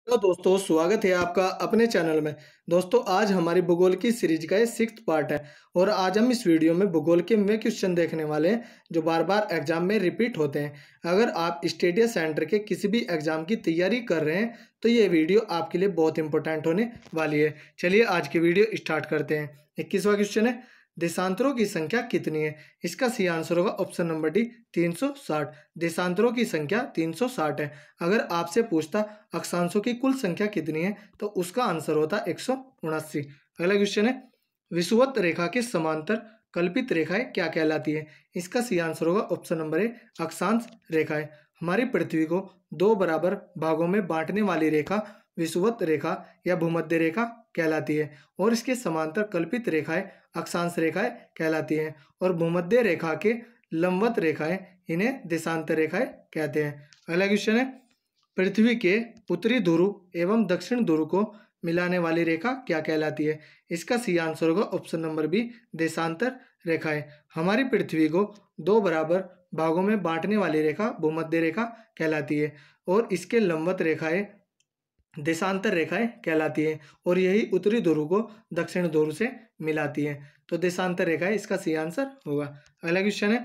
Hello दोस्तों, स्वागत है आपका अपने चैनल में। दोस्तों, आज हमारी भूगोल की सीरीज का ये 6th पार्ट है और आज हम इस वीडियो में भूगोल के वे क्वेश्चन देखने वाले हैं जो बार बार एग्जाम में रिपीट होते हैं। अगर आप स्टडी सेंटर के किसी भी एग्जाम की तैयारी कर रहे हैं तो ये वीडियो आपके लिए बहुत इंपॉर्टेंट होने वाली है। चलिए आज की वीडियो स्टार्ट करते हैं। 21वां क्वेश्चन है, देशांतरों की संख्या कितनी है? इसका सही आंसर होगा ऑप्शन नंबर डी, 360। देशांतरों की संख्या 360 है। अगर आपसे पूछता अक्षांशों की कुल संख्या कितनी है तो उसका आंसर होता 179। अगला क्वेश्चन है, विषुवत रेखा के समांतर कल्पित रेखाएं क्या कहलाती है? इसका सही आंसर होगा ऑप्शन नंबर ए, अक्षांश रेखाएं। हमारी पृथ्वी को दो बराबर भागों में बांटने वाली रेखा विषुवत रेखा या भूमध्य रेखा कहलाती है और इसके समांतर कल्पित रेखाएं अक्षांश रेखाएं कहलाती हैं और भूमध्य रेखा के लंबवत रेखाएं इन्हें देशांतर रेखाएं कहते हैं। अगला क्वेश्चन है, पृथ्वी के उत्तरी ध्रुव एवं दक्षिण ध्रुव को मिलाने वाली रेखा क्या कहलाती है? इसका सही आंसर होगा ऑप्शन नंबर बी, देशांतर रेखाएं। हमारी पृथ्वी को दो बराबर भागों में बांटने वाली रेखा भूमध्य रेखा कहलाती है और इसके लंबवत रेखाएं देशांतर रेखाएं कहलाती हैं और यही उत्तरी ध्रुव को दक्षिण ध्रुव से मिलाती हैं। तो देशांतर रेखाएं इसका सही आंसर होगा। अगला क्वेश्चन है,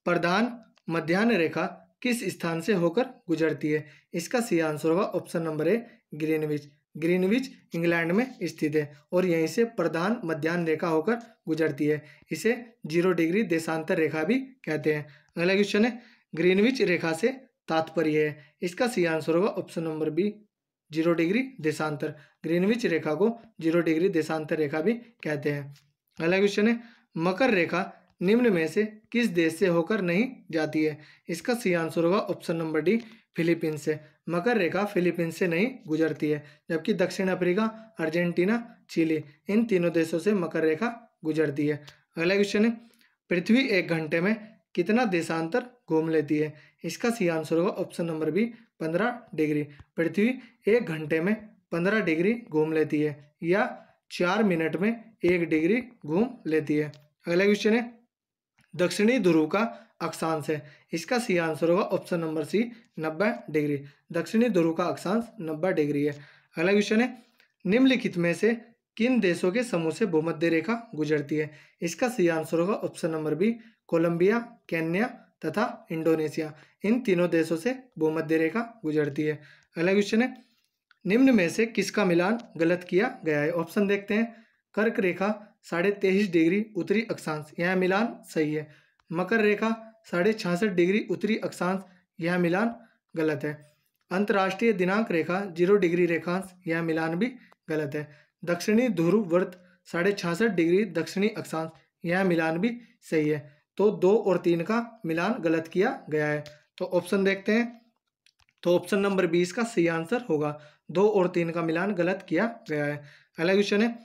प्रधान मध्याह्न रेखा किस स्थान से होकर गुजरती है? इसका सही आंसर होगा option number A, Greenwich. Greenwich England में स्थित है और यहीं से प्रधान मध्याह्न रेखा होकर गुजरती है। इसे 0 डिग्री देशांतर रेखा भी कहते हैं। अगला क्वेश्चन है, ग्रीनविच रेखा से तात्पर्य है? इसका सही आंसर होगा ऑप्शन नंबर बी, 0 डिग्री देशांतर। ग्रीनविच रेखा को 0 डिग्री देशांतर रेखा भी कहते हैं। अगला क्वेश्चन है, मकर रेखा निम्न में से किस देश से होकर नहीं जाती है? इसका सही आंसर होगा ऑप्शन नंबर डी, फिलीपींस से। मकर रेखा फिलीपींस से नहीं गुजरती है जबकि दक्षिण अफ्रीका, अर्जेंटीना, चिली इन तीनों देशों से मकर रेखा गुजरती है। अगला क्वेश्चन है, पृथ्वी एक घंटे में कितना देशांतर घूम लेती है? इसका सही आंसर होगा ऑप्शन नंबर बी, 15 डिग्री। पृथ्वी एक घंटे में 15 डिग्री घूम लेती है या 4 मिनट में 1 डिग्री घूम लेती है। अगला क्वेश्चन है, दक्षिणी ध्रुव का अक्षांश है? इसका सही आंसर होगा ऑप्शन नंबर सी, 90 डिग्री। दक्षिणी ध्रुव का अक्षांश 90 डिग्री है। अगला क्वेश्चन है, निम्नलिखित में से किन देशों के समूह से भूमध्य रेखा गुजरती है? इसका सही आंसर होगा option number B, Colombia, Kenya तथा इंडोनेशिया इन तीनों देशों से भूमध्य रेखा गुजरती है। अगला क्वेश्चन है, निम्न में से किसका मिलान गलत किया गया है? ऑप्शन देखते हैं। कर्क रेखा 23.5 डिग्री उत्तरी अक्षांश, यह मिलान सही है। मकर रेखा 66.5 डिग्री उत्तरी अक्षांश, यह मिलान गलत है। अंतर्राष्ट्रीय दिनांक रेखा 0 डिग्री रेखांश, यह मिलान भी गलत है। दक्षिणी ध्रुव वृत्त 66.5 डिग्री दक्षिणी अक्षांश, यह मिलान भी सही है। तो 2 और 3 का मिलान गलत किया गया है। तो ऑप्शन देखते हैं। तो ऑप्शन नंबर 20 का सही आंसर होगा। 2 और 3 का मिलान गलत किया गया है। अगला क्वेश्चन है,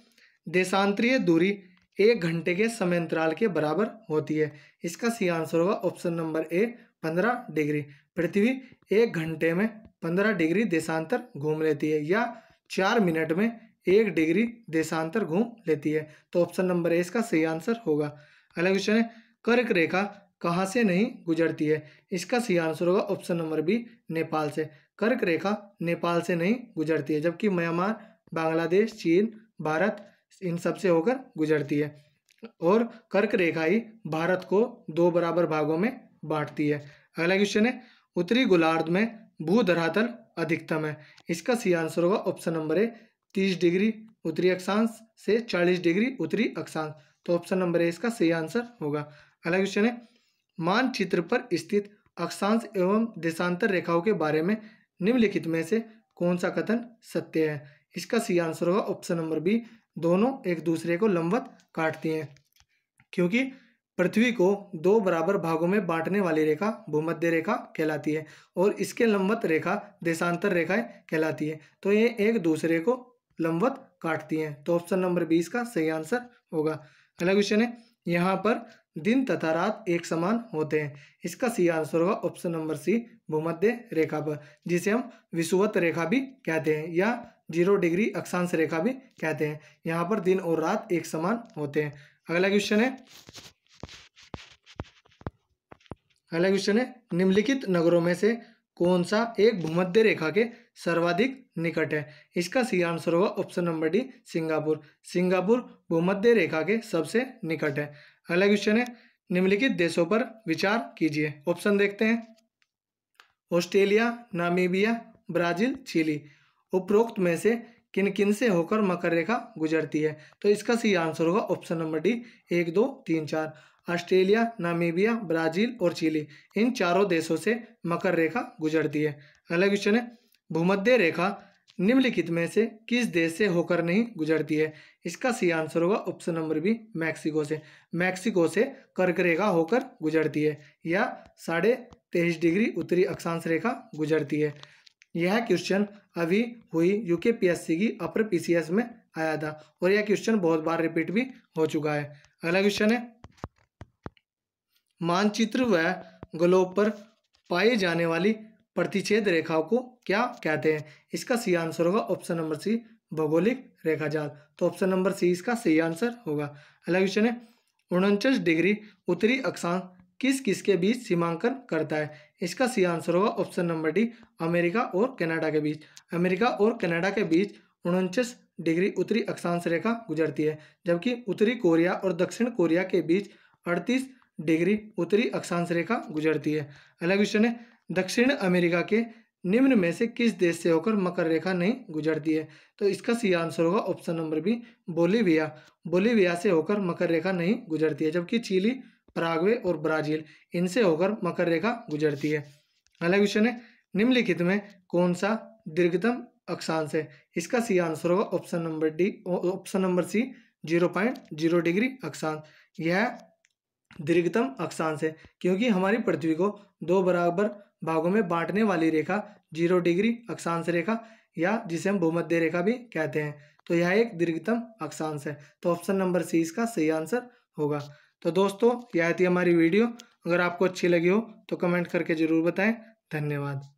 देशांतरीय दूरी 1 घंटे के समय अंतराल के बराबर होती है? इसका सही आंसर होगा ऑप्शन नंबर ए, 15 डिग्री। पृथ्वी 1 घंटे में 15 डिग्री देशांतर घूम लेती है या 4 मिनट में 1 डिग्री देशांतर घूम लेती है। तो ऑप्शन नंबर ए इसका सही आंसर होगा। अगला क्वेश्चन है, कर्क रेखा कहाँ से नहीं गुजरती है? इसका सही आंसर होगा ऑप्शन नंबर बी, नेपाल से। कर्क रेखा नेपाल से नहीं गुजरती है जबकि म्यांमार, बांग्लादेश, चीन, भारत इन सब से होकर गुजरती है और कर्क रेखा ही भारत को 2 बराबर भागों में बांटती है। अगला क्वेश्चन है, उत्तरी गोलार्ध में भू धरातल अधिकतम है? इसका सही आंसर होगा ऑप्शन नंबर ए, 30 डिग्री उत्तरी अक्षांश से 40 डिग्री उत्तरी अक्षांश। तो ऑप्शन नंबर ए इसका सही आंसर होगा। अगला क्वेश्चन है, मानचित्र पर स्थित अक्षांश एवं देशांतर रेखाओं के बारे में निम्नलिखित में से कौन सा कथन सत्य है? इसका सही आंसर होगा ऑप्शन नंबर बी, दोनों एक दूसरे को लंबवत काटती हैं क्योंकि पृथ्वी को 2 बराबर भागों में बांटने वाली रेखा भूमध्य रेखा कहलाती है और इसके लंबवत रेखा देशांतर रेखाएं कहलाती है। तो ये एक दूसरे को लंबवत काटती हैं। तो ऑप्शन नंबर 20 का सही आंसर होगा। अगला क्वेश्चन है, यहाँ पर दिन तथा रात एक समान होते हैं? इसका सही आंसर होगा ऑप्शन नंबर सी, भूमध्य रेखा पर, जिसे हम विषुवत रेखा भी कहते हैं या 0 डिग्री अक्षांश रेखा भी कहते हैं। यहाँ पर दिन और रात एक समान होते हैं। अगला क्वेश्चन है, निम्नलिखित नगरों में से कौन सा एक भूमध्य रेखा के सर्वाधिक निकट है? इसका सही आंसर होगा option number D, Singapore. Singapore भूमध्य रेखा के सबसे निकट है। अगला क्वेश्चन है, निम्नलिखित देशों पर विचार कीजिए। ऑप्शन देखते हैं, ऑस्ट्रेलिया, नामीबिया, ब्राजील, चिली। उपरोक्त में से किन किन से होकर मकर रेखा गुजरती है? तो इसका सही आंसर होगा option number D, 1, 2, 3, 4। Australia, Namibia, Brazil और चिली, इन चारों देशों से मकर रेखा गुजरती है। अगला क्वेश्चन है, भूमध्य रेखा निम्नलिखित में से किस देश से होकर नहीं गुजरती है? इसका सही आंसर होगा ऑप्शन नंबर बी, मैक्सिको से। मैक्सिको से कर्क रेखा होकर गुजरती है या 23.5 डिग्री उत्तरी अक्षांश रेखा गुजरती है। यह क्वेश्चन अभी हुई यूकेपीएससी की अपर पीसीएस में आया था और यह क्वेश्चन बहुत बार रिपीट भी हो चुका है। अगला क्वेश्चन है, मानचित्र व ग्लोब पर पाई जाने वाली प्रतिच्छेद रेखाओं को क्या कहते हैं? इसका सही आंसर होगा ऑप्शन नंबर सी, भौगोलिक रेखाजाल। तो ऑप्शन नंबर सी इसका सही आंसर होगा। अगला क्वेश्चन है, 49 डिग्री उत्तरी अक्षांश किस किस के बीच सीमांकन करता है? इसका सही आंसर होगा ऑप्शन नंबर डी, अमेरिका और कनाडा के बीच। अमेरिका और कनाडा के बीच 49 डिग्री उत्तरी अक्षांश रेखा गुजरती है, जबकि उत्तरी कोरिया और दक्षिण कोरिया के बीच 38 डिग्री उत्तरी अक्षांश रेखा गुजरती है। अगला क्वेश्चन है, दक्षिण अमेरिका के निम्न में से किस देश से होकर मकर रेखा नहीं गुजरती है? तो इसका सही आंसर होगा option number B, Bolivia. Bolivia से होकर मकर रेखा नहीं गुजरती है, जबकि चिली, पराग्वे और ब्राजील, इनसे होकर मकर रेखा गुजरती है। अगला क्वेश्चन है, निम्नलिखित में कौन सा दीर्घतम अक्षांश है? इसका सही आंसर होगा option number D, option number C, 0.0 degree अक्षांश। यह दीर्घतम अक्षांश है क्योंकि हमारी पृथ्वी को 2 बराबर भागों में बांटने वाली रेखा 0 डिग्री अक्षांश रेखा या जिसे हम भूमध्य रेखा भी कहते हैं, तो यह एक दीर्घतम अक्षांश है। तो ऑप्शन नंबर सी इसका सही आंसर होगा। तो दोस्तों, यह थी हमारी वीडियो। अगर आपको अच्छी लगी हो तो कमेंट करके जरूर बताएं। धन्यवाद।